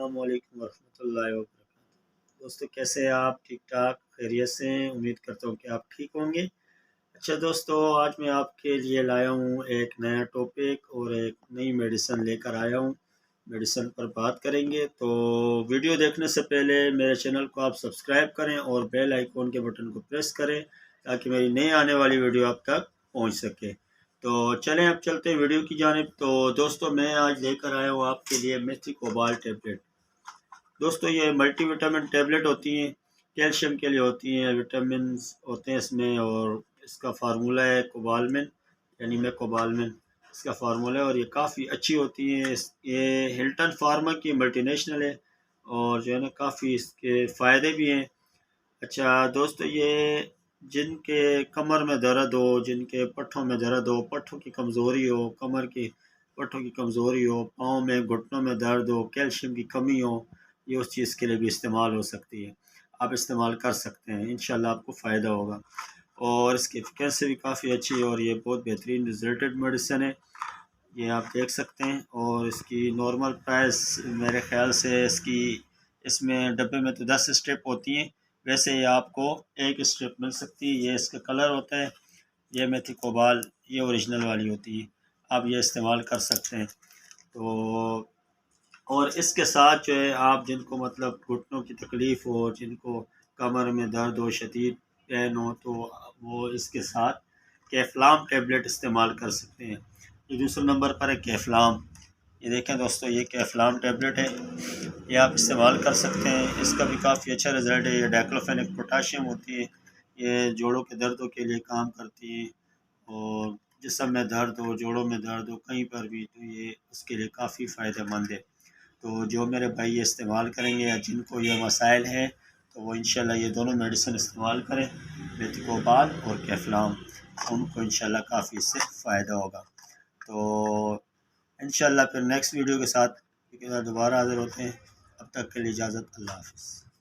السلام علیکم ورحمۃ اللہ وبرکاتہ۔ دوستو کیسے ہیں آپ؟ ٹھیک ٹھاک خیریت سے ہیں؟ امید کرتا ہوں کہ آپ ٹھیک ہوں گے۔ اچھا دوستو، آج میں آپ کے لیے لایا ہوں ایک نیا ٹاپک اور ایک نئی میڈیسن لے کر آیا ہوں۔ میڈیسن پر بات کریں گے، تو ویڈیو دیکھنے سے پہلے میرے چینل کو آپ سبسکرائب کریں اور بیل آئیکن کے بٹن کو پریس کریں تاکہ میری نئی آنے والی ویڈیو آپ تک پہنچ سکے۔ تو چلیں اب چلتے ہیں ویڈیو کی جانب۔ تو دوستو میں آج لے کر آیا ہوں آپ کے لیے میتھی کوبال ٹیبلٹ۔ دوستو یہ ملٹی وٹامن ٹیبلٹ ہوتی ہیں، کیلشیم کے لیے ہوتی ہیں، وٹامنز ہوتے ہیں اس میں، اور اس کا فارمولہ ہے کوبالمن، یعنی میں کوبالمن اس کا فارمولہ ہے، اور یہ کافی اچھی ہوتی ہیں۔ یہ ہلٹن فارما کی ملٹی نیشنل ہے، اور جو ہے نا کافی اس کے فائدے بھی ہیں۔ اچھا دوستو، یہ جن کے کمر میں درد ہو، جن کے پٹھوں میں درد ہو، پٹھوں کی کمزوری ہو، کمر کی پٹھوں کی کمزوری ہو، پاؤں میں گھٹنوں میں درد ہو، کیلشیم کی کمی ہو، یہ اس چیز کے لیے بھی استعمال ہو سکتی ہے۔ آپ استعمال کر سکتے ہیں، انشاءاللہ آپ کو فائدہ ہوگا، اور اس کی ایفیکیسی بھی کافی اچھی ہے، اور یہ بہت بہترین ریزلٹڈ میڈیسن ہے، یہ آپ دیکھ سکتے ہیں۔ اور اس کی نارمل پرائس میرے خیال سے اس میں ڈبے میں تو 10 اسٹرپ ہوتی ہیں، ویسے یہ آپ کو ایک اسٹرپ مل سکتی ہے۔ یہ اس کا کلر ہوتا ہے، یہ میتھی کوبال یہ اوریجنل والی ہوتی ہے، آپ یہ استعمال کر سکتے ہیں۔ تو اور اس کے ساتھ جو ہے آپ جن کو مطلب گھٹنوں کی تکلیف ہو، جن کو کمر میں درد ہو، شدید پین ہو، تو وہ اس کے ساتھ کیفلام ٹیبلٹ استعمال کر سکتے ہیں۔ یہ دوسرے نمبر پر ہے کیفلام۔ یہ دیکھیں دوستو، یہ کیفلام ٹیبلٹ ہے، یہ آپ استعمال کر سکتے ہیں، اس کا بھی کافی اچھا رزلٹ ہے۔ یہ ڈائکلوفینک پوٹاشیم ہوتی ہے، یہ جوڑوں کے دردوں کے لیے کام کرتی ہے، اور جسم میں درد ہو، جوڑوں میں درد ہو، کہیں پر بھی، تو یہ اس کے لیے کافی فائدہ مند ہے۔ تو جو میرے بھائی یہ استعمال کریں گے یا جن کو یہ مسائل ہیں، تو وہ انشاءاللہ یہ دونوں میڈیسن استعمال کریں، میتھی کوبال اور کیفلام، ان کو انشاءاللہ کافی اس سے فائدہ ہوگا۔ تو انشاءاللہ پھر نیکسٹ ویڈیو کے ساتھ دوبارہ حاضر ہوتے ہیں، اب تک کے لیے اجازت، اللہ حافظ۔